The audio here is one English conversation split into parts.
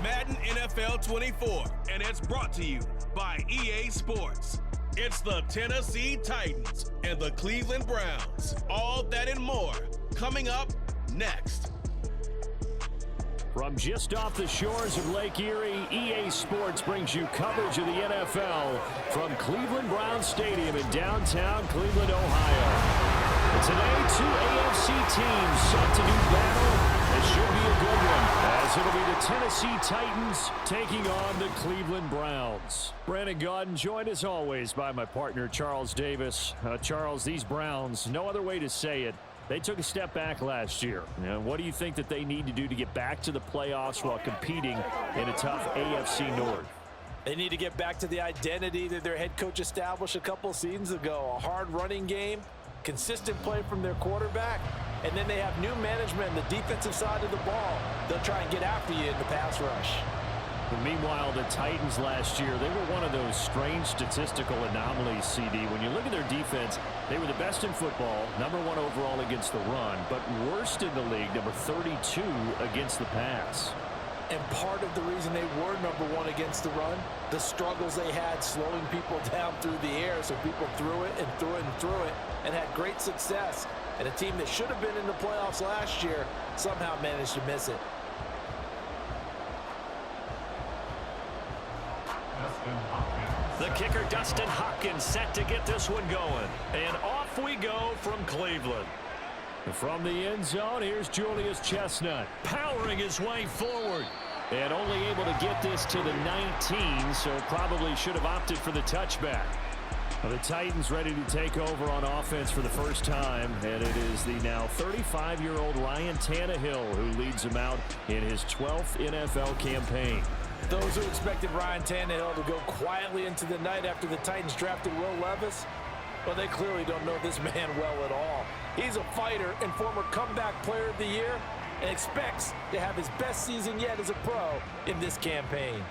Madden NFL 24, and it's brought to you by EA Sports. It's the Tennessee Titans and the Cleveland Browns. All that and more coming up next. From just off the shores of Lake Erie, EA Sports brings you coverage of the NFL from Cleveland Browns Stadium in downtown Cleveland, Ohio. Today, two AFC teams set to do battle. This should be a good one, as it'll be the Tennessee Titans taking on the Cleveland Browns. Brandon Gaudin, joined as always by my partner, Charles Davis. Charles, these Browns, no other way to say it, they took a step back last year. What do you think that they need to do to get back to the playoffs while competing in a tough AFC North? They need to get back to the identity that their head coach established a couple seasons ago. A hard running game, consistent play from their quarterback, and then they have new management on the defensive side of the ball. They'll try and get after you in the pass rush. But meanwhile, the Titans last year, they were one of those strange statistical anomalies, CD. When you look at their defense, they were the best in football, #1 overall against the run, but worst in the league, number 32 against the pass. And part of the reason they were #1 against the run, the struggles they had slowing people down through the air, so people threw it and threw it and threw it and had great success. And a team that should have been in the playoffs last year somehow managed to miss it. The kicker, Dustin Hopkins, set to get this one going. And off we go from Cleveland. From the end zone, here's Julius Chestnut, powering his way forward. And only able to get this to the 19, so probably should have opted for the touchback. Well, the Titans ready to take over on offense for the first time, and it is the now 35-year-old Ryan Tannehill who leads them out in his 12th NFL campaign. Those who expected Ryan Tannehill to go quietly into the night after the Titans drafted Will Levis, well, they clearly don't know this man well at all. He's a fighter and former comeback player of the year and expects to have his best season yet as a pro in this campaign.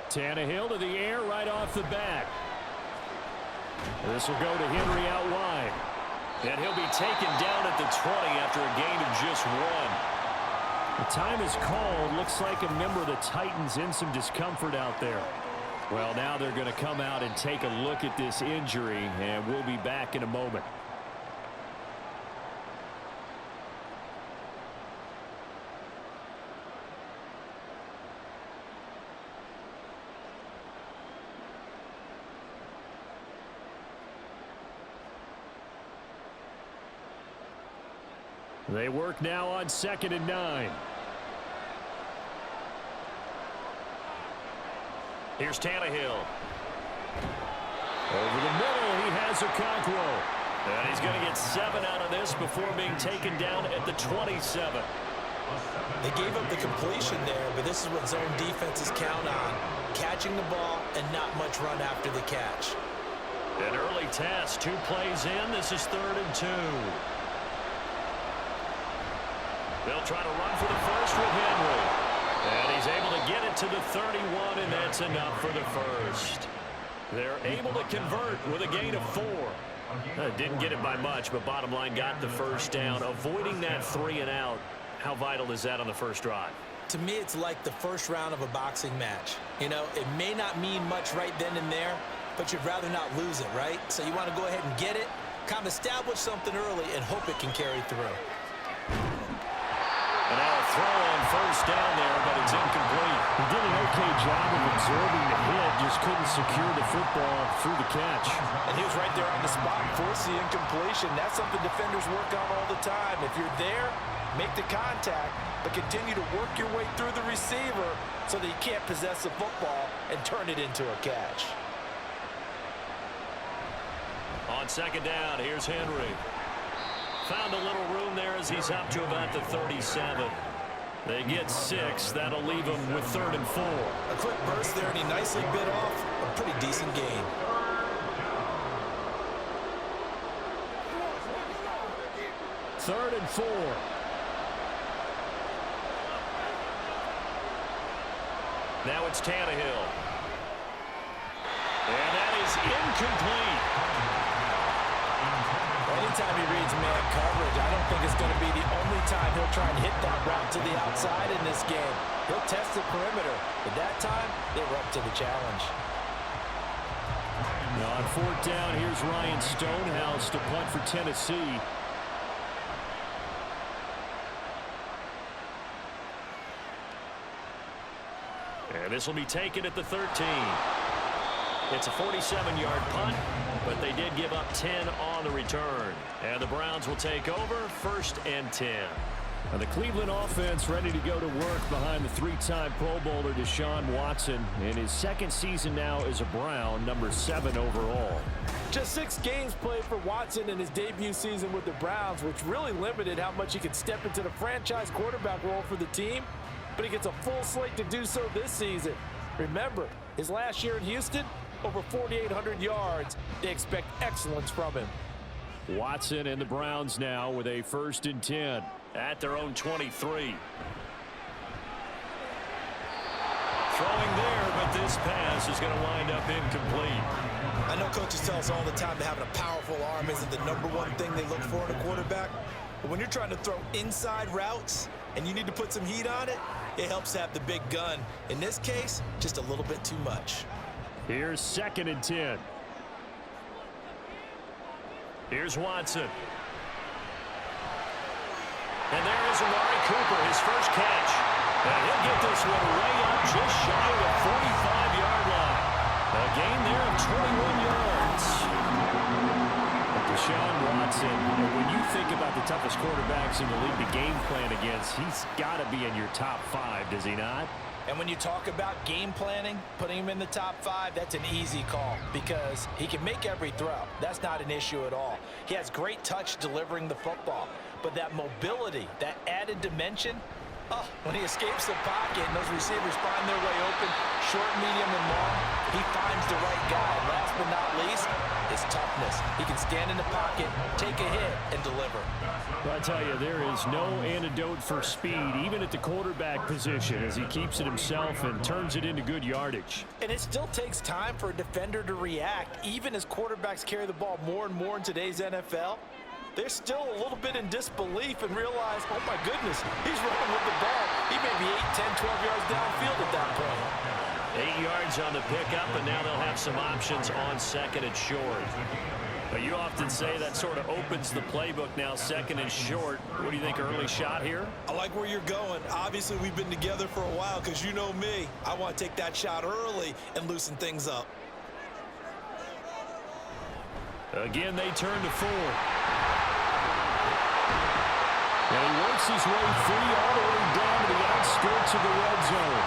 Tannehill to the air right off the bat. This will go to Henry out wide. And he'll be taken down at the 20 after a gain of just 1. The time is called. Looks like a member of the Titans in some discomfort out there. Well, now they're going to come out and take a look at this injury, and we'll be back in a moment. They work now on 2nd and 9. Here's Tannehill. Over the middle, he has Okonkwo. And he's going to get 7 out of this before being taken down at the 27. They gave up the completion there, but this is what zone defenses count on. Catching the ball and not much run after the catch. An early test, 2 plays in. This is 3rd and 2. They'll try to run for the first with Henry. And he's able to get it to the 31, and that's enough for the first. They're able to convert with a gain of 4. Didn't get it by much, but bottom line got the first down. Avoiding that 3 and out, how vital is that on the first drive? To me, it's like the first round of a boxing match. You know, it may not mean much right then and there, but you'd rather not lose it, right? So you want to go ahead and get it, kind of establish something early, and hope it can carry through. And now a throw on first down there, but it's incomplete. He did an okay job of absorbing the hit, just couldn't secure the football through the catch. And he was right there on the spot, force the incompletion. That's something defenders work on all the time. If you're there, make the contact, but continue to work your way through the receiver so that you can't possess the football and turn it into a catch. On 2nd down, here's Henry. Found a little room there as he's up to about the 37. They get 6. That'll leave him with 3rd and 4. A quick burst there, and he nicely bit off a pretty decent gain. Third and 4. Now it's Tannehill. And that is incomplete. And anytime he reads man coverage, I don't think it's going to be the only time he'll try and hit that route to the outside in this game. He'll test the perimeter, but that time, they were up to the challenge. Now on fourth down, here's Ryan Stonehouse to punt for Tennessee. And this will be taken at the 13. It's a 47-yard punt, but they did give up 10 on the return. And the Browns will take over, 1st and 10. Now the Cleveland offense ready to go to work behind the three-time Pro Bowler Deshaun Watson in his second season now as a Brown, number 7 overall. Just 6 games played for Watson in his debut season with the Browns, which really limited how much he could step into the franchise quarterback role for the team. But he gets a full slate to do so this season. Remember, his last year in Houston, over 4,800 yards. They expect excellence from him. Watson and the Browns now with a 1st and 10 at their own 23. Throwing there, but this pass is going to wind up incomplete. I know coaches tell us all the time that having a powerful arm isn't the #1 thing they look for in a quarterback. But when you're trying to throw inside routes and you need to put some heat on it, it helps have the big gun. In this case, just a little bit too much. Here's 2nd and 10. Here's Watson. And there is Amari Cooper, his first catch. And he'll get this one way up just shy of the 45-yard line. A gain there of 21 yards. Deshaun Watson, when you think about the toughest quarterbacks in the league to game plan against, he's got to be in your top 5, does he not? And when you talk about game planning, putting him in the top 5, that's an easy call because he can make every throw. That's not an issue at all. He has great touch delivering the football. But that mobility, that added dimension, when he escapes the pocket and those receivers find their way open, short, medium, and long, he finds the right guy. Last but not least, his toughness. He can stand in the pocket, take a hit, and deliver. Well, I tell you, there is no antidote for speed, even at the quarterback position, as he keeps it himself and turns it into good yardage. And it still takes time for a defender to react, even as quarterbacks carry the ball more and more in today's NFL. They're still a little bit in disbelief and realize, oh my goodness, he's running with the ball. He may be 8, 10, 12 yards downfield at that point. 8 yards on the pickup, and now they'll have some options on 2nd and short. But you often say that sort of opens the playbook now, 2nd and short. What do you think, early shot here? I like where you're going. Obviously, we've been together for a while because you know me. I want to take that shot early and loosen things up. Again, they turn to 4. And he works his way free all the way down to the outskirts of the red zone.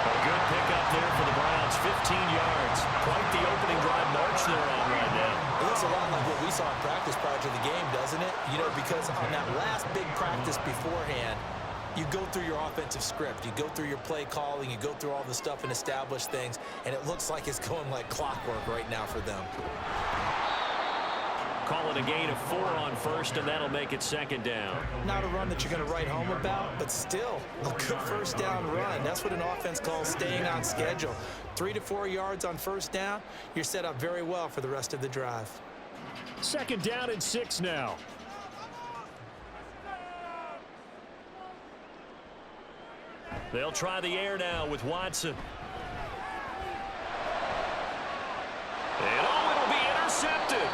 A good pickup there for the Browns, 15 yards. Quite the opening drive march they're on right now. It looks a lot like what we saw in practice prior to the game, doesn't it? You know, because on that last big practice beforehand, you go through your offensive script. You go through your play calling. You go through all the stuff and establish things. And it looks like it's going like clockwork right now for them. Call it a gain of 4 on 1st, and that'll make it 2nd down. Not a run that you're going to write home about, but still a good 1st down run. That's what an offense calls staying on schedule. 3 to 4 yards on 1st down, you're set up very well for the rest of the drive. 2nd down and 6 now. They'll try the air now with Watson. And it'll be intercepted.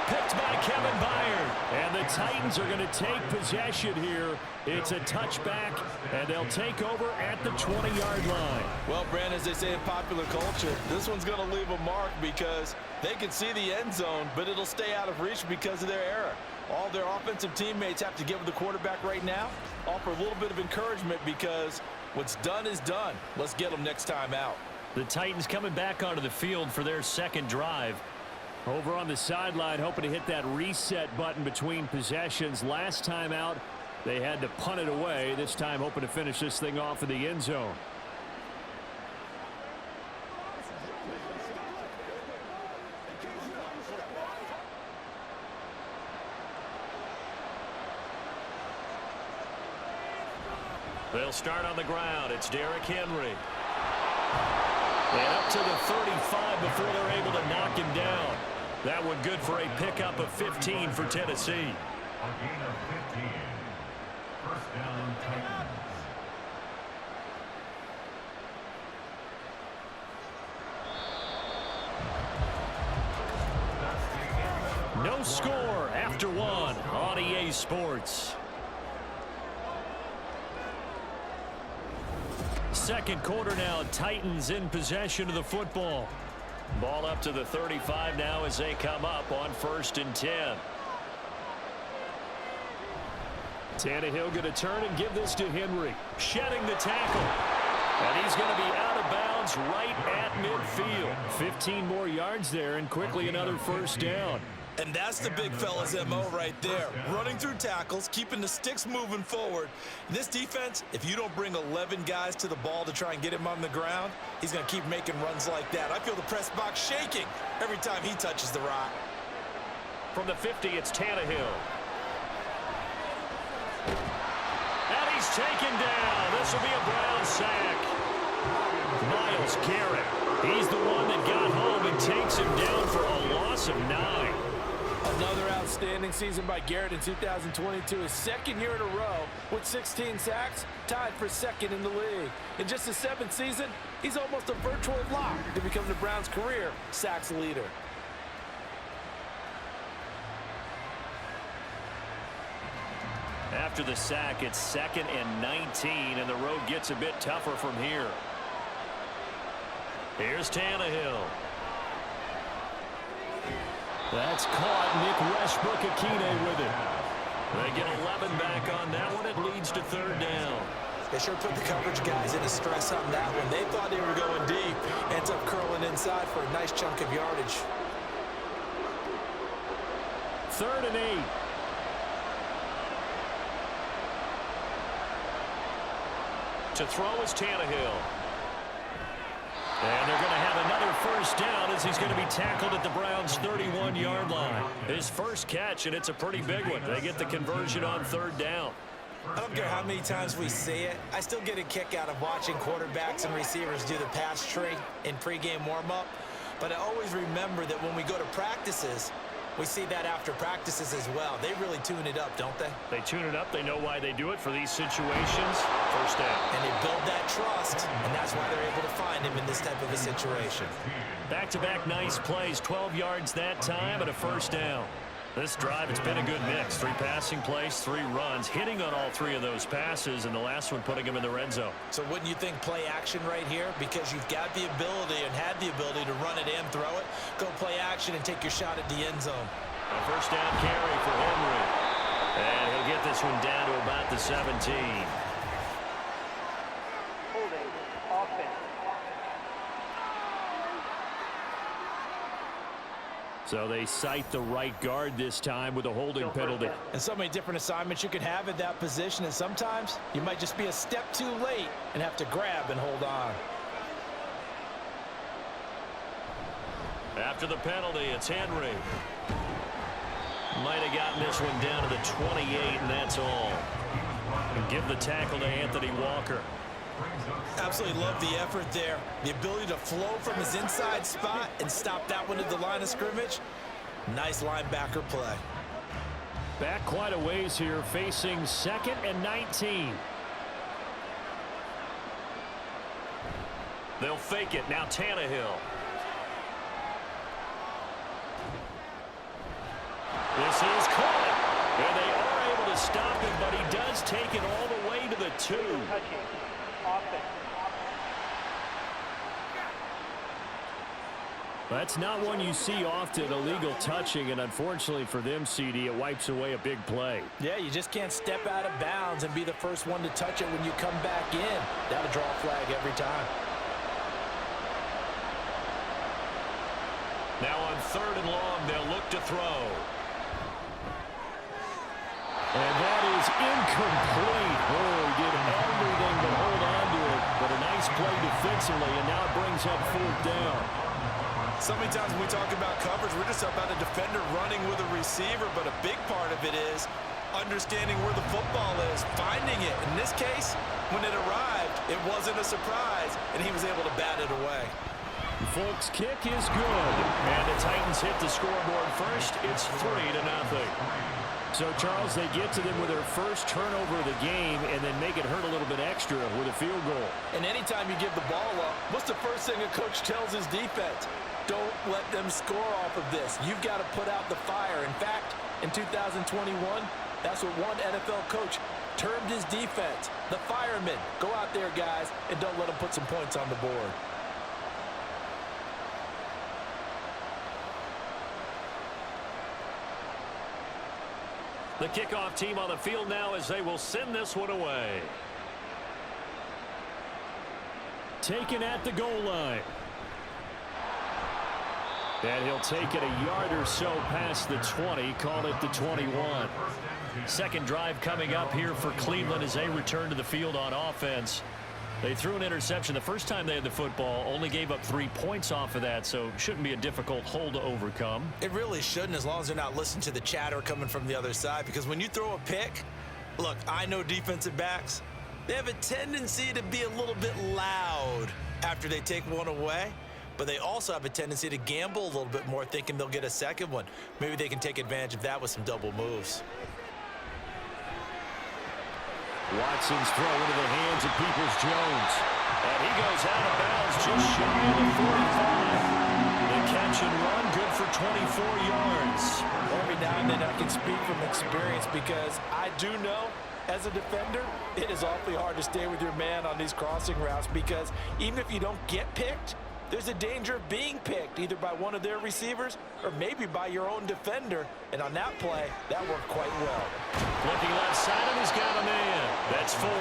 Picked by Kevin Byard. And the Titans are going to take possession here. It's a touchback, and they'll take over at the 20-yard line. Well, Brandon, as they say in popular culture, this one's going to leave a mark because they can see the end zone, but it'll stay out of reach because of their error. All their offensive teammates have to give the quarterback right now, offer a little bit of encouragement because what's done is done. Let's get them next time out. The Titans coming back onto the field for their 2nd drive. Over on the sideline, hoping to hit that reset button between possessions. Last time out, they had to punt it away. This time, hoping to finish this thing off in the end zone. They'll start on the ground. It's Derrick Henry. And up to the 35 before they're able to knock him down. That one good for a pickup of 15 for Tennessee. A gain of 15. First down, Titans. No score after one on EA Sports. Second quarter now, Titans in possession of the football. Ball up to the 35 now as they come up on 1st and 10. Tannehill going to turn and give this to Henry. Shedding the tackle. And he's going to be out of bounds right at midfield. 15 more yards there and quickly another first down. And that's the big fella's MO right there. Running through tackles, keeping the sticks moving forward. In this defense, if you don't bring 11 guys to the ball to try and get him on the ground, he's going to keep making runs like that. I feel the press box shaking every time he touches the rock. From the 50, it's Tannehill. And he's taken down. This will be a Brown sack. Myles Garrett. He's the one that got home and takes him down for a loss of 9. Another outstanding season by Garrett in 2022. His second year in a row with 16 sacks, tied for second in the league. In just his 7th season, he's almost a virtual lock to become the Browns' career sacks leader. After the sack, it's 2nd and 19, and the road gets a bit tougher from here. Here's Tannehill. That's caught. Nick Westbrook-Akine with it. They get 11 back on that one. It leads to 3rd down. They sure put the coverage guys into stress on that one. They thought they were going deep. Ends up curling inside for a nice chunk of yardage. 3rd and 8. To throw is Tannehill. And they're going to have another first down as he's going to be tackled at the Browns' 31-yard line. His first catch, and it's a pretty big one. They get the conversion on 3rd down. I don't care how many times we see it. I still get a kick out of watching quarterbacks and receivers do the pass tree in pregame warm-up. But I always remember that when we go to practices, we see that after practices as well. They really tune it up, don't they? They tune it up. They know why they do it for these situations. First down. And they build that trust, and that's why they're able to find him in this type of a situation. Back-to-back nice plays. 12 yards that time and a first down. This drive, it's been a good mix. 3 passing plays, 3 runs, hitting on all 3 of those passes, and the last one putting him in the red zone. So wouldn't you think play action right here? Because you've got the ability and had the ability to run it and throw it. Go play action and take your shot at the end zone. A first down carry for Henry. And he'll get this one down to about the 17. Holding offense. So they cite the right guard this time with a holding penalty. And so many different assignments you could have at that position, and sometimes you might just be a step too late and have to grab and hold on. After the penalty, it's Henry. Might have gotten this one down to the 28, and that's all. And give the tackle to Anthony Walker. Absolutely love the effort there. The ability to flow from his inside spot and stop that one at the line of scrimmage. Nice linebacker play. Back quite a ways here, facing 2nd and 19. They'll fake it. Now Tannehill. This is caught. And they are able to stop him, but he does take it all the way to the 2. Touching. Offense. That's not one you see often, illegal touching, and unfortunately for them, CD, it wipes away a big play. Yeah, you just can't step out of bounds and be the first one to touch it when you come back in. That'll draw a flag every time. Now on 3rd and long, they'll look to throw. And that is incomplete. Oh, he did everything but hold on to it. But a nice play defensively, and now it brings up 4th down. So many times when we talk about coverage, we're just about a defender running with a receiver, but a big part of it is understanding where the football is, finding it. In this case, when it arrived, it wasn't a surprise, and he was able to bat it away. Folks, kick is good. And the Titans Titans hit the scoreboard first. It's 3-0. So, Charles, they get to them with their first turnover of the game and then make it hurt a little bit extra with a field goal. And anytime you give the ball up, what's the first thing a coach tells his defense? Don't let them score off of this. You've got to put out the fire. In fact, in 2021, that's what one NFL coach termed his defense. The firemen. Go out there, guys, and don't let them put some points on the board. The kickoff team on the field now as they will send this one away. Taken at the goal line. And he'll take it a yard or so past the 20, call it the 21. Second drive coming up here for Cleveland as they return to the field on offense. They threw an interception the first time they had the football, only gave up 3 points off of that, so shouldn't be a difficult hole to overcome. It really shouldn't, as long as they're not listening to the chatter coming from the other side, because when you throw a pick, look, I know defensive backs, they have a tendency to be a little bit loud after they take one away, but they also have a tendency to gamble a little bit more, thinking they'll get a second one. Maybe they can take advantage of that with some double moves. Watson's throw into the hands of Peoples-Jones. And he goes out of bounds just shy of the 45. The catch and run good for 24 yards. Every now and then I can speak from experience because I do know as a defender, it is awfully hard to stay with your man on these crossing routes because even if you don't get picked, there's a danger of being picked either by one of their receivers or maybe by your own defender. And on that play, that worked quite well. Looking left side, and he's got a man. That's Ford.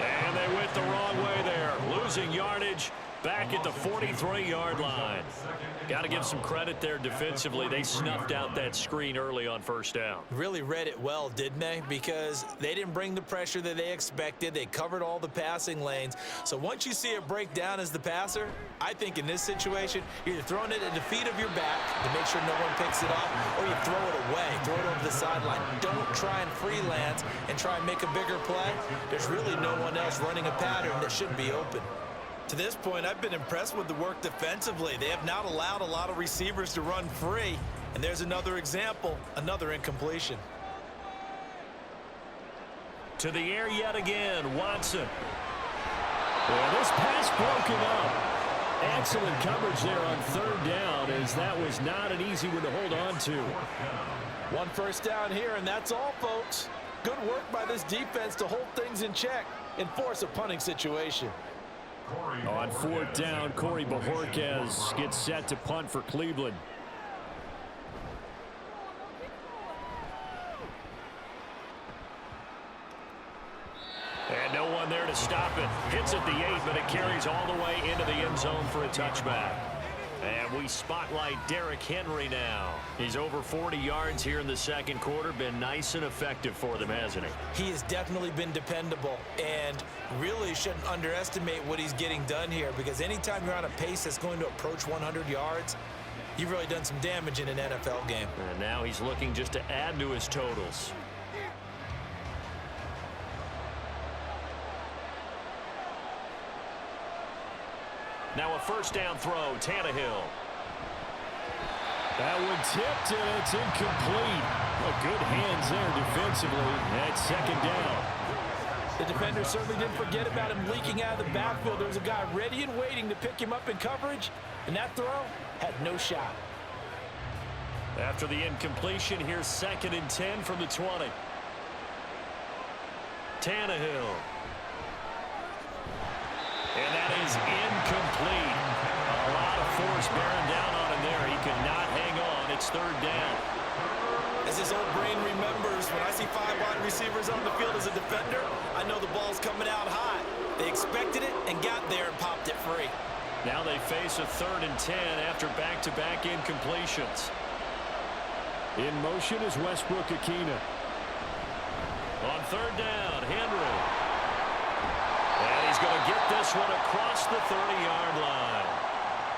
And they went the wrong way there. Losing yardage back at the 43-yard line. Got to give some credit there defensively. They snuffed out that screen early on first down. Really read it well, didn't they? Because they didn't bring the pressure that they expected. They covered all the passing lanes. So once you see it break down as the passer, I think in this situation, you're either throwing it at the feet of your back to make sure no one picks it up, or you throw it away, throw it over the sideline. Don't try and freelance and try and make a bigger play. There's really no one else running a pattern that should be open. To this point, I've been impressed with the work defensively. They have not allowed a lot of receivers to run free. And there's another example, another incompletion. To the air yet again, Watson. Well, this pass broken up. Excellent coverage there on third down, as that was not an easy one to hold on to. One first down here, and that's all, folks. Good work by this defense to hold things in check and force a punting situation. On fourth down, Corey Bajorquez gets set to punt for Cleveland. And no one there to stop it. Hits at the 8, but it carries all the way into the end zone for a touchback. And we spotlight Derrick Henry now. He's over 40 yards here in the second quarter. Been nice and effective for them, hasn't he? He has definitely been dependable, and really shouldn't underestimate what he's getting done here, because anytime you're on a pace that's going to approach 100 yards, you've really done some damage in an NFL game. And now he's looking just to add to his totals. Now a first down throw, Tannehill. That one tipped, and it's incomplete. Well, good hands there defensively at second down. The defender certainly didn't forget about him leaking out of the backfield. There was a guy ready and waiting to pick him up in coverage, and that throw had no shot. After the incompletion, here's 2nd and 10 from the 20. Tannehill. And that is incomplete. A lot of force bearing down on him there. He could not hang on. It's third down. As his old brain remembers, when I see 5 wide receivers on the field as a defender, I know the ball's coming out high. They expected it and got there and popped it free. Now they face a 3rd and 10 after back-to-back incompletions. In motion is Westbrook-Akina. On third down, Henry. And he's going to get this one across the 30-yard line.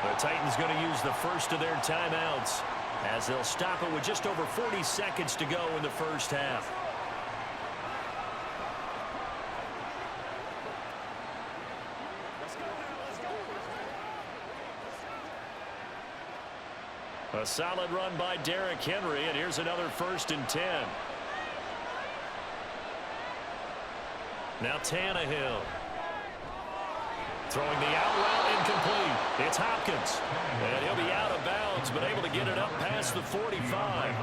The Titans going to use the first of their timeouts as they'll stop it with just over 40 seconds to go in the first half. A solid run by Derrick Henry, and here's another 1st and 10. Now Tannehill. Throwing the out route incomplete. It's Hopkins. And he'll be out of bounds, but able to get it up past the 45.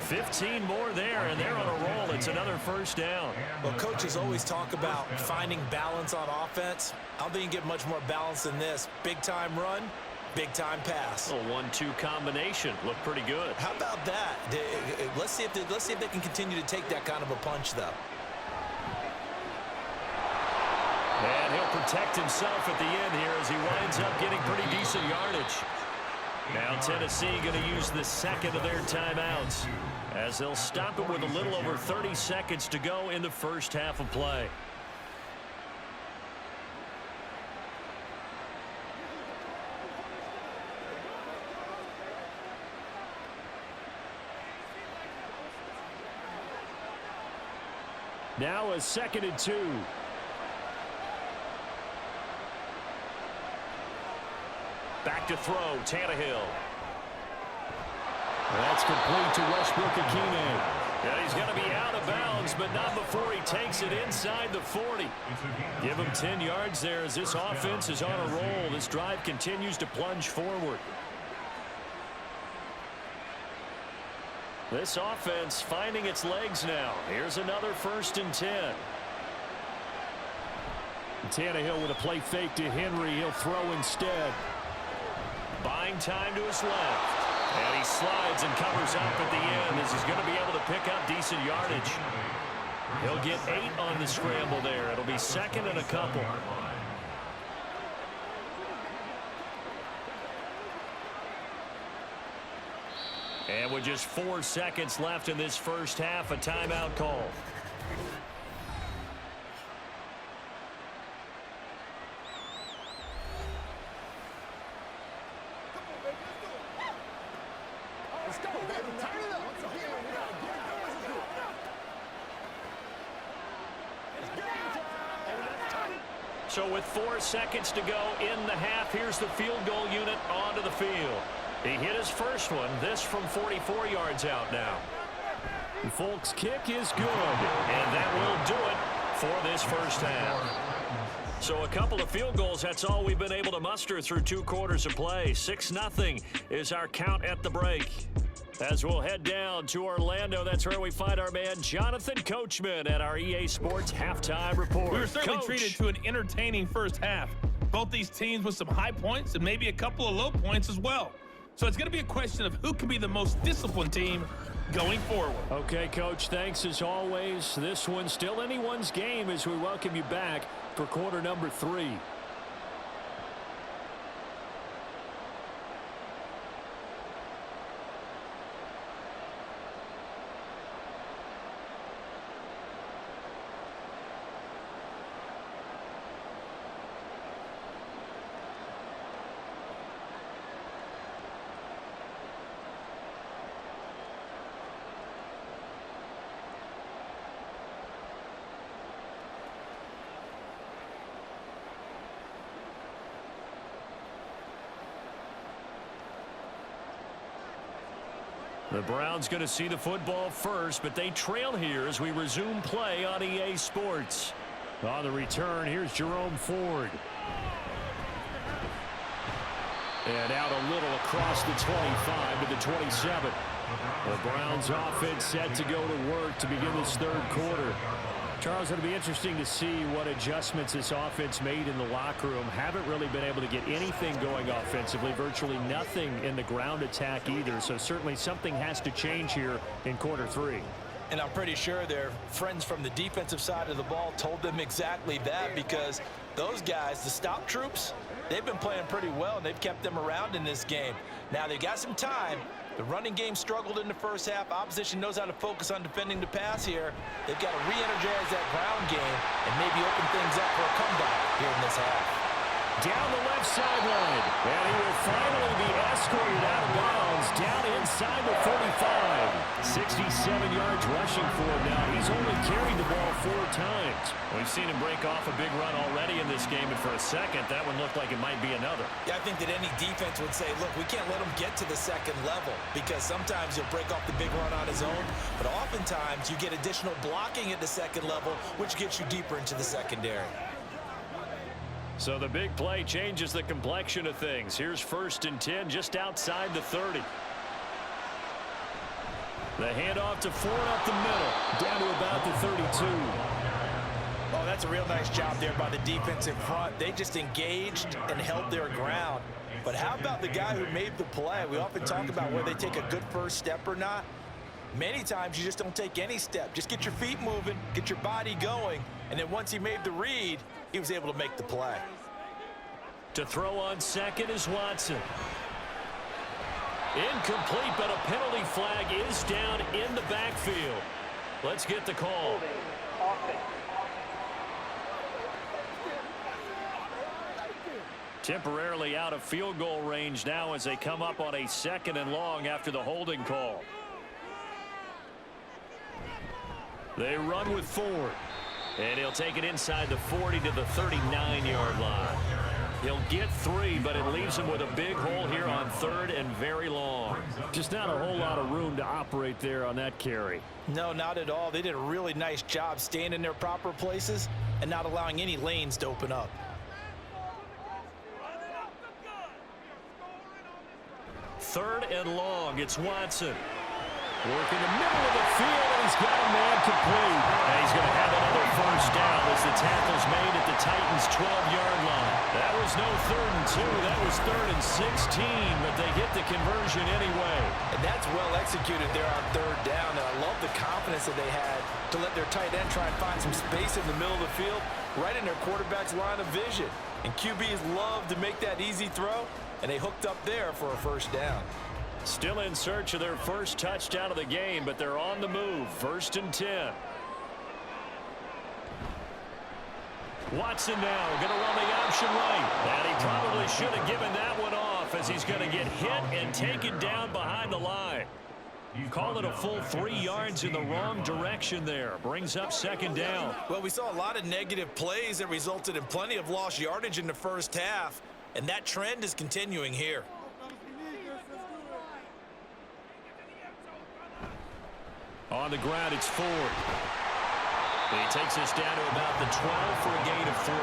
15 more there, and they're on a roll. It's another 1st down. Well, coaches always talk about finding balance on offense. I don't think you get much more balance than this. Big-time run, big-time pass. A 1-2 combination. Looked pretty good. How about that? Let's see if they can continue to take that kind of a punch, though. And he'll protect himself at the end here as he winds up getting pretty decent yardage. Now Tennessee going to use the second of their timeouts as they'll stop it with a little over 30 seconds to go in the first half of play. Now a 2nd and 2. Back to throw, Tannehill. That's complete to Westbrook-Ikhine. Yeah, he's going to be out of bounds, but not before he takes it inside the 40. Give him 10 yards there as this offense is on a roll. This drive continues to plunge forward. This offense finding its legs now. Here's another 1st and 10. Tannehill with a play fake to Henry. He'll throw instead. Buying time to his left. And he slides and covers up at the end as he's going to be able to pick up decent yardage. He'll get 8 on the scramble there. It'll be 2nd and a couple. And with just 4 seconds left in this first half, a timeout call. So with 4 seconds to go in the half, here's the field goal unit onto the field. He hit his first one, this from 44 yards out now. Folks, kick is good, and that will do it for this first half. So a couple of field goals, that's all we've been able to muster through 2 quarters of play. 6-0 is our count at the break. As we'll head down to Orlando, that's where we find our man Jonathan Coachman at our EA Sports Halftime Report. We were certainly Coach. treated to an entertaining first half. Both these teams with some high points and maybe a couple of low points as well. So it's going to be a question of who can be the most disciplined team going forward. Okay, Coach, thanks as always. This one's still anyone's game as we welcome you back for quarter number 3. The Browns going to see the football first, but they trail here as we resume play on EA Sports. On the return, here's Jerome Ford. And out a little across the 25 to the 27. The Browns offense set to go to work to begin this 3rd quarter. Charles, it'll be interesting to see what adjustments this offense made in the locker room. Haven't really been able to get anything going offensively, virtually nothing in the ground attack either. So certainly something has to change here in quarter 3. And I'm pretty sure their friends from the defensive side of the ball told them exactly that, because those guys, the stop troops, they've been playing pretty well, and they've kept them around in this game. Now they've got some time. The running game struggled in the first half. Opposition knows how to focus on defending the pass here. They've got to re-energize that ground game and maybe open things up for a comeback here in this half. Down the left sideline, and he will finally be escorted out of bounds down inside the 45. 67 yards rushing for him now. He's only carried the ball 4 times. We've seen him break off a big run already in this game, and for a second, that one looked like it might be another. Yeah, I think that any defense would say, look, we can't let him get to the second level because sometimes he'll break off the big run on his own, but oftentimes you get additional blocking at the second level, which gets you deeper into the secondary. So the big play changes the complexion of things. Here's 1st and 10 just outside the 30. The handoff to Ford up the middle, down to about the 32. Oh, that's a real nice job there by the defense in front. They just engaged and held their ground. But how about the guy who made the play? We often talk about whether they take a good first step or not. Many times you just don't take any step. Just get your feet moving, get your body going, and then once he made the read, he was able to make the play. To throw on second is Watson. Incomplete, but a penalty flag is down in the backfield. Let's get the call. Holding. Offense. Temporarily out of field goal range now as they come up on a 2nd and long after the holding call. They run with Ford. And he'll take it inside the 40 to the 39-yard line. He'll get 3, but it leaves him with a big hole here on 3rd and very long. Just not a whole lot of room to operate there on that carry. No, not at all. They did a really nice job staying in their proper places and not allowing any lanes to open up. 3rd and long. It's Watson. Working the middle of the field, and he's got a man complete. And he's going to have another 1st down as the tackle's made at the Titans' 12-yard line. That was no 3rd and 2. That was 3rd and 16, but they get the conversion anyway. And that's well executed there on 3rd down. And I love the confidence that they had to let their tight end try and find some space in the middle of the field, right in their quarterback's line of vision. And QBs love to make that easy throw, and they hooked up there for a 1st down. Still in search of their 1st touchdown of the game, but they're on the move. 1st and 10. Watson now going to run the option right. And he probably should have given that one off as he's going to get hit and taken down behind the line. Call it a full 3 yards in the wrong direction there. Brings up 2nd down. Well, we saw a lot of negative plays that resulted in plenty of lost yardage in the 1st half, and that trend is continuing here. On the ground, it's Ford. He takes us down to about the 12 for a gain of 3.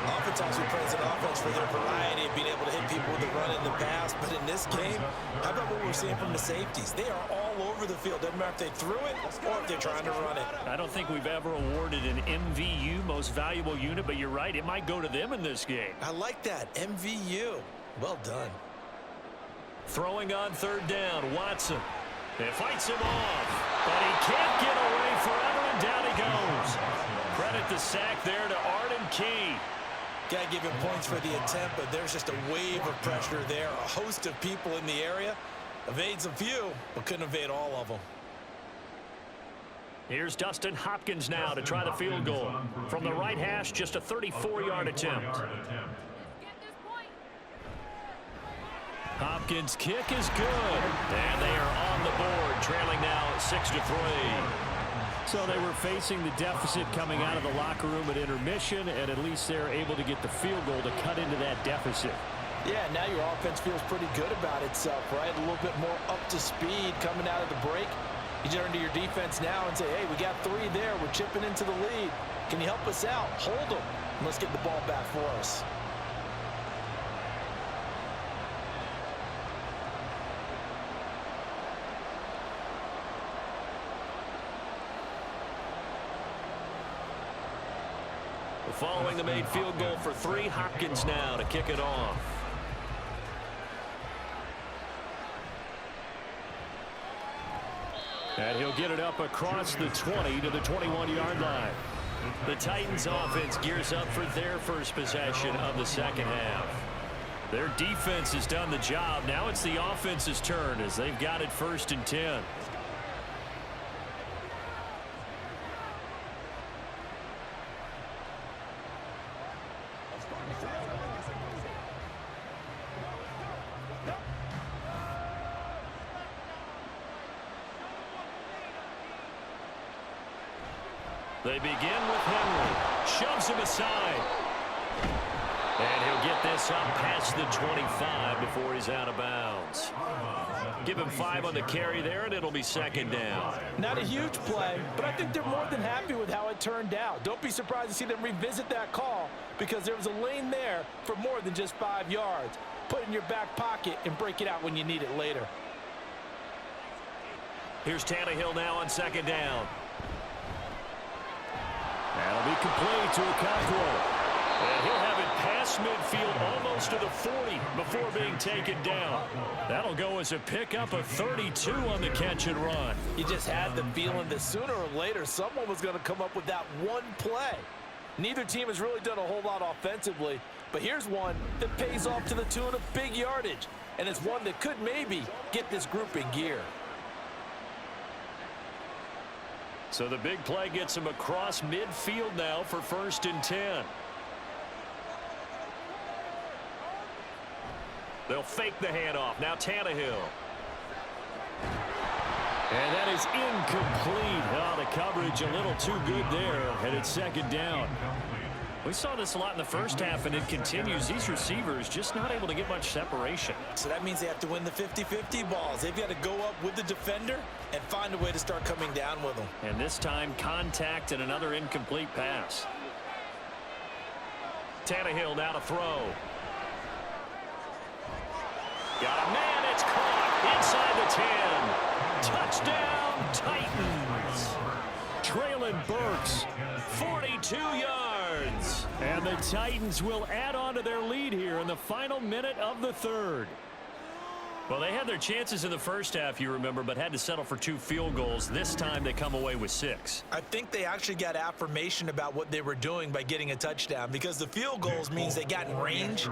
Oftentimes we praise an offense for their variety of being able to hit people with the run in the pass, but in this game, how about what we're seeing from the safeties? They are all over the field. Doesn't matter if they threw it or if they're trying to run it. I don't think we've ever awarded an MVU, most valuable unit, but you're right, it might go to them in this game. I like that, MVU. Well done. Throwing on 3rd down, Watson. It fights him off, but he can't get away forever, and down he goes. Credit the sack there to Arden Key. Got to give him points for the attempt, but there's just a wave of pressure there. A host of people in the area. Evades a few, but couldn't evade all of them. Here's Dustin Hopkins now to try the field goal. From the right hash, just a 34-yard attempt. Hopkins' kick is good, and they are on the board, trailing now 6-3. So they were facing the deficit coming out of the locker room at intermission, and at least they're able to get the field goal to cut into that deficit. Yeah, now your offense feels pretty good about itself, right? A little bit more up to speed coming out of the break. You turn to your defense now and say, hey, we got 3 there. We're chipping into the lead. Can you help us out? Hold them. And let's get the ball back for us. Following the made field goal for 3, Hopkins now to kick it off. And he'll get it up across the 20 to the 21-yard line. The Titans offense gears up for their first possession of the 2nd half. Their defense has done the job. Now it's the offense's turn as they've got it 1st and 10. They begin with Henry. Shoves him aside. And he'll get this up past the 25 before he's out of bounds. Give him 5 on the carry there, and it'll be second down. Not a huge play, but I think they're more than happy with how it turned out. Don't be surprised to see them revisit that call because there was a lane there for more than just 5 yards. Put it in your back pocket and break it out when you need it later. Here's Tannehill now on second down. That'll be complete to Okonkwo. And he'll have it past midfield almost to the 40 before being taken down. That'll go as a pickup of 32 on the catch and run. You just had the feeling that sooner or later someone was going to come up with that one play. Neither team has really done a whole lot offensively, but here's one that pays off to the tune of big yardage, and it's one that could maybe get this group in gear. So the big play gets him across midfield now for 1st and 10. They'll fake the handoff. Now Tannehill. And that is incomplete. Oh, the coverage a little too good there. And it's second down. We saw this a lot in the first half, and it continues. These receivers just not able to get much separation. So that means they have to win the 50-50 balls. They've got to go up with the defender and find a way to start coming down with them. And this time, contact and another incomplete pass. Tannehill now to throw. Got a man, it's caught inside the 10. Touchdown, Titans. Traylon Burks, 42 yards. And the Titans will add on to their lead here in the final minute of the 3rd. Well, they had their chances in the first half, you remember, but had to settle for 2 field goals. This time they come away with 6. I think they actually got affirmation about what they were doing by getting a touchdown, because the field goals means they got in range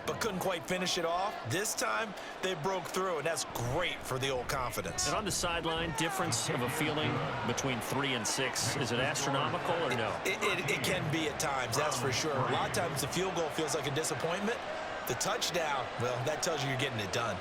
but couldn't quite finish it off. This time they broke through, and that's great for the old confidence. And on the sideline, difference of a feeling between 3 and 6, is it astronomical or no? It can be at times, that's for sure. A lot of times the field goal feels like a disappointment. The touchdown, well, that tells you you're getting it done.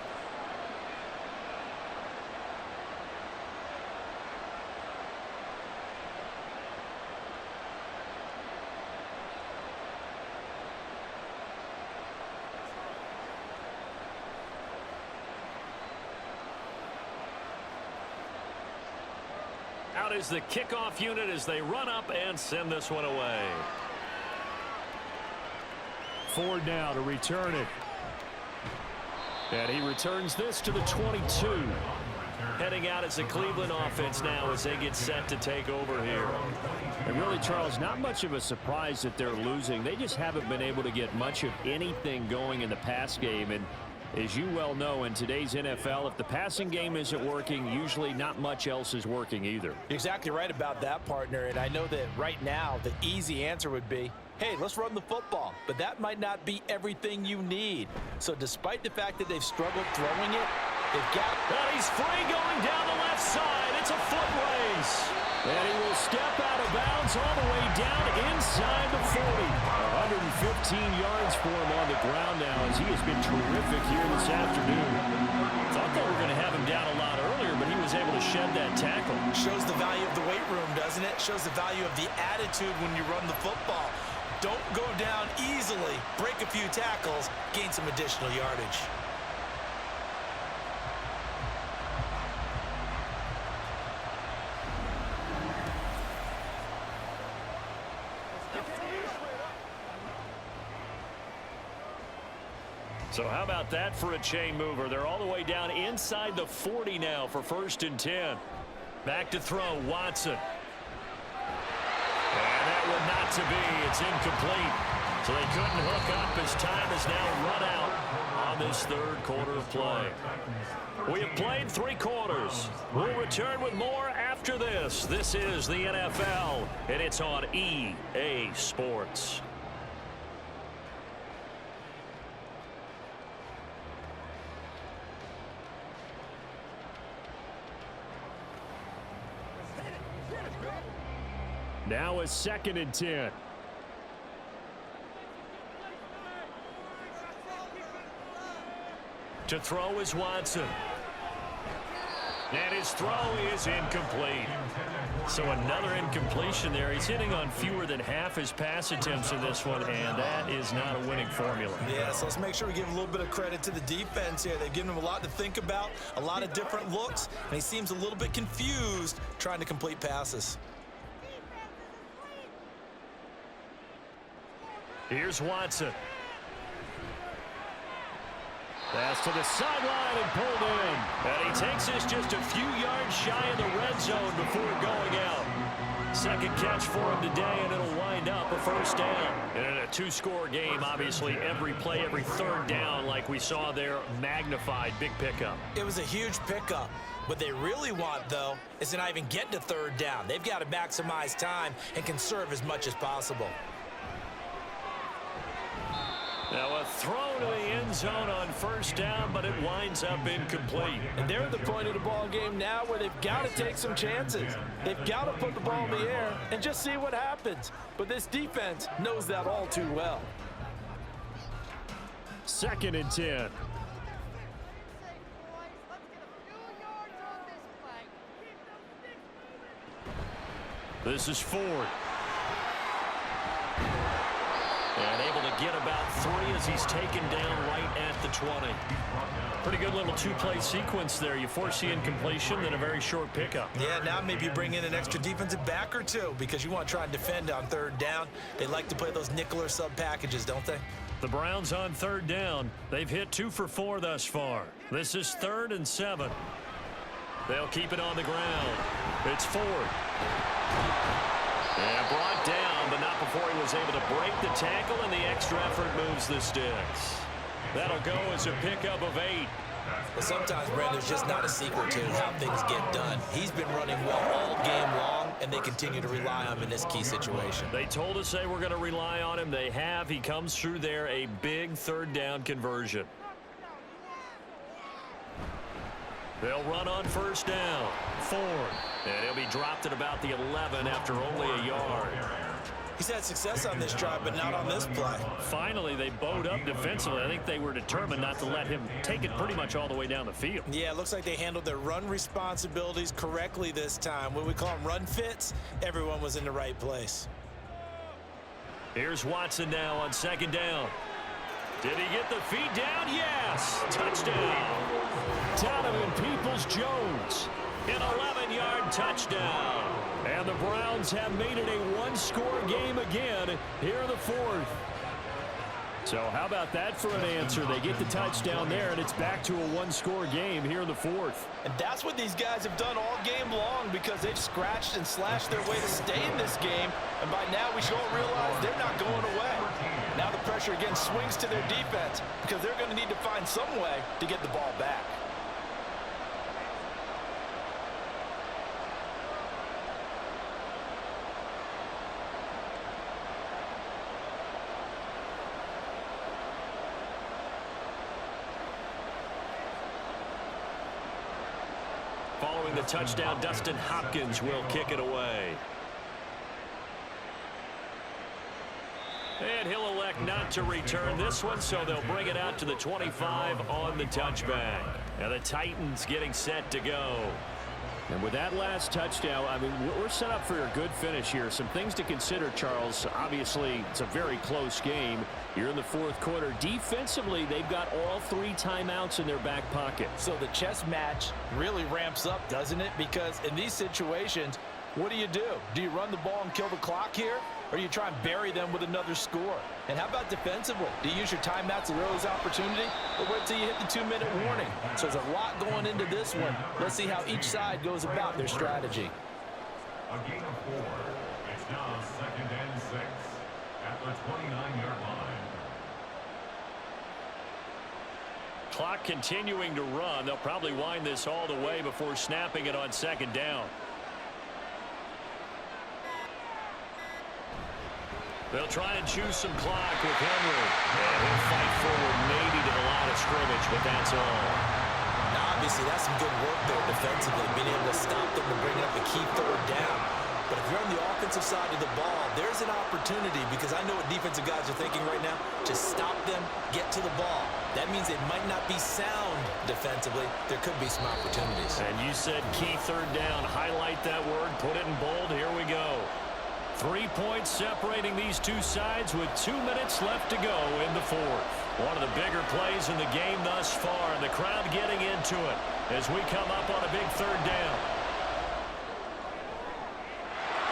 Out is the kickoff unit as they run up and send this one away. Ford now to return it. And he returns this to the 22. Heading out as the Cleveland offense now as they get set to take over here. And really, Charles, not much of a surprise that they're losing. They just haven't been able to get much of anything going in the pass game. And as you well know, in today's NFL, if the passing game isn't working, usually not much else is working either. You're exactly right about that, partner. And I know that right now the easy answer would be, hey, let's run the football. But that might not be everything you need. So despite the fact that they've struggled throwing it, they've got... And he's free going down the left side. It's a foot race. And he will step out of bounds all the way down inside the 40. 115 yards for him on the ground now as he has been terrific here this afternoon. Thought they were going to have him down a lot earlier, but he was able to shed that tackle. Shows the value of the weight room, doesn't it? Shows the value of the attitude when you run the football. Don't go down easily. Break a few tackles. Gain some additional yardage. So how about that for a chain mover? They're all the way down inside the 40 now for 1st and 10. Back to throw, Watson. And that one not to be. It's incomplete. So they couldn't hook up as time is now run out on this 3rd quarter of play. We have played 3 quarters. We'll return with more after this. This is the NFL, and it's on EA Sports. Now a 2nd and 10. To throw is Watson. And his throw is incomplete. So another incompletion there. He's hitting on fewer than half his pass attempts in this one, and that is not a winning formula. Yeah, so let's make sure we give a little bit of credit to the defense here. They've given him a lot to think about, a lot of different looks, and he seems a little bit confused trying to complete passes. Here's Watson. Pass to the sideline and pulled in. And he takes this just a few yards shy of the red zone before going out. Second catch for him today, and it'll wind up a first down. And in a two-score game, obviously, every play, every third down, like we saw there, magnified, big pickup. It was a huge pickup. What they really want, though, is to not even get to third down. They've got to maximize time and conserve as much as possible. Now a throw to the end zone on first down, but it winds up incomplete. And they're at the point of the ball game now where they've got to take some chances. They've got to put the ball in the air and just see what happens. But this defense knows that all too well. 2nd and 10. This is Ford. And able to get about 3 as he's taken down right at the 20. Pretty good little two-play sequence there. You force the incompletion, then a very short pickup. Yeah, now maybe you bring in an extra defensive back or two because you want to try and defend on third down. They like to play those nickel or sub packages, don't they? The Browns on third down. They've hit 2 for 4 thus far. This is 3rd and 7. They'll keep it on the ground. It's Ford. And brought down, but not before he was able to break the tackle, and the extra effort moves the sticks. That'll go as a pickup of 8. But sometimes, Brandon, there's just not a secret to how things get done. He's been running well all game long, and they continue to rely on him in this key situation. They told us they were going to rely on him. They have. He comes through there, a big third down conversion. They'll run on first down. Ford. And he'll be dropped at about the 11 after only a yard. He's had success on this drive, but not on this play. Finally, they bowed up defensively. I think they were determined not to let him take it pretty much all the way down the field. Yeah, it looks like they handled their run responsibilities correctly this time. When we call them run fits, everyone was in the right place. Here's Watson now on 2nd down. Did he get the feet down? Yes! Touchdown! Donovan Peoples-Jones. An 11-yard touchdown. And the Browns have made it a one-score game again here in the 4th. So how about that for an answer? They get the touchdown there, and it's back to a one-score game here in the 4th. And that's what these guys have done all game long because they've scratched and slashed their way to stay in this game. And by now we should all realize they're not going away. Now the pressure again swings to their defense because they're going to need to find some way to get the ball back. Following the touchdown, Dustin Hopkins will kick it away. And he'll elect not to return this one, so they'll bring it out to the 25 on the touchback. Now the Titans getting set to go. And with that last touchdown, I mean, we're set up for a good finish here. Some things to consider, Charles. Obviously, it's a very close game. You're in the 4th quarter. Defensively, they've got all 3 timeouts in their back pocket. So the chess match really ramps up, doesn't it? Because in these situations, what do? Do you run the ball and kill the clock here? Or do you try and bury them with another score? And how about defensively? Do you use your timeouts at earliest opportunity? Or wait till you hit the 2-minute warning? So there's a lot going into this one. Let's see how each side goes about their strategy. A gain of 4. It's now 2nd and 6 at the 29-yard line. Clock continuing to run. They'll probably wind this all the way before snapping it on 2nd down. They'll try and choose some clock with Henry. And he'll fight forward maybe to the line of scrimmage, but that's all. Now, obviously, that's some good work there defensively, being able to stop them and bring up a key third down. But if you're on the offensive side of the ball, there's an opportunity because I know what defensive guys are thinking right now. Just stop them, get to the ball. That means they might not be sound defensively. There could be some opportunities. And you said key third down. Highlight that word. Put it in bold. Here we go. 3 points separating these two sides with 2 minutes left to go in the fourth. One of the bigger plays in the game thus far, and the crowd getting into it as we come up on a big third down.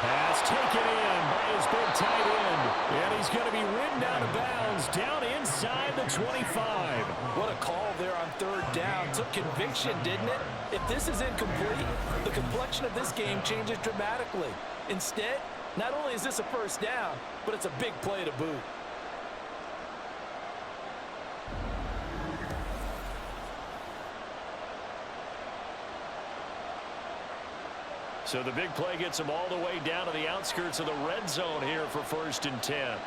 Pass taken in by his big tight end, and he's going to be ridden out of bounds down inside the 25. What a call there on third down. Took conviction, didn't it? If this is incomplete, the complexion of this game changes dramatically. Instead, not only is this a first down, but it's a big play to boot. So the big play gets him all the way down to the outskirts of the red zone here for 1st and 10.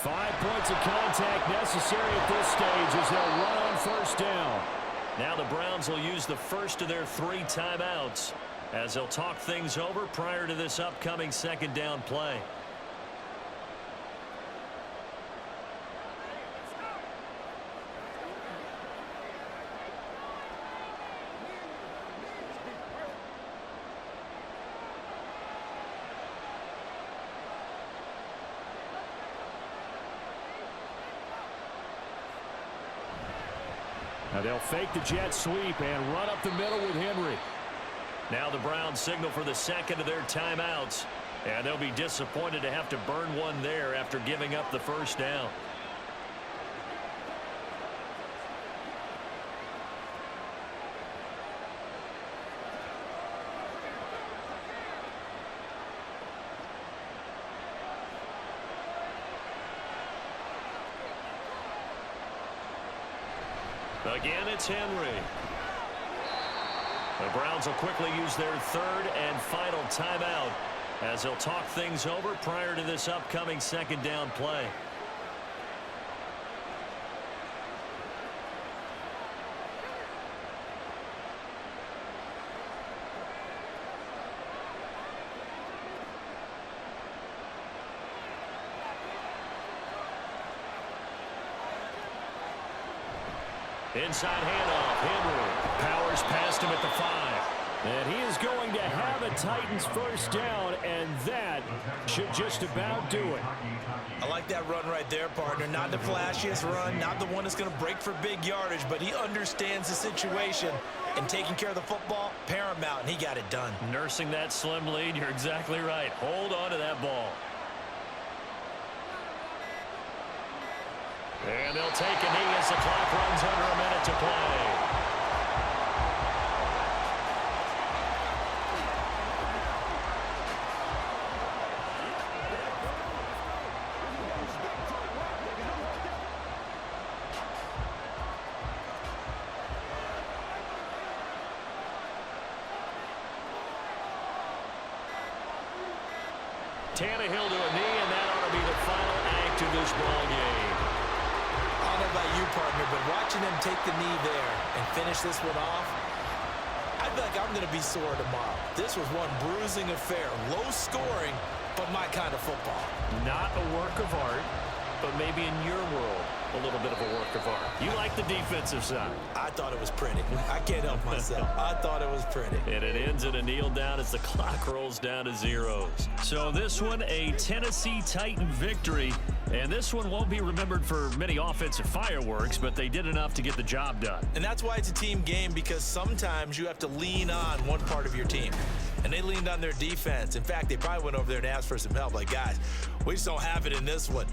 5 points of contact necessary at this stage as they'll run on 1st down. Now the Browns will use the first of their 3 timeouts as they'll talk things over prior to this upcoming 2nd down play. Now they'll fake the jet sweep and run up the middle with Henry. Now the Browns signal for the 2nd of their timeouts, and they'll be disappointed to have to burn one there after giving up the 1st down. Again, it's Henry. The Browns will quickly use their 3rd and final timeout as they'll talk things over prior to this upcoming 2nd down play. Inside handoff, Henry powers past him at the 5. And he is going to have a Titans 1st down, and that should just about do it. I like that run right there, partner. Not the flashiest run, not the one that's going to break for big yardage, but he understands the situation, and taking care of the football, paramount, and he got it done. Nursing that slim lead, you're exactly right. Hold on to that ball. And they'll take a knee as the clock runs under a minute to play. Tannehill to a knee, and that ought to be the final act of this ball game. I don't know about you, partner, but watching them take the knee there and finish this one off, I feel like I'm going to be sore tomorrow. This was one bruising affair. Low scoring, but my kind of football. Not a work of art, but maybe in your world, a little bit of a work of art. You like the defensive side. I thought it was pretty. I can't help myself. I thought it was pretty. And it ends in a kneel down as the clock rolls down to zeros. So this one, a Tennessee Titan victory. And this one won't be remembered for many offensive fireworks, but they did enough to get the job done. And that's why it's a team game, because sometimes you have to lean on one part of your team. And they leaned on their defense. In fact, they probably went over there and asked for some help. Like, guys, we just don't have it in this one.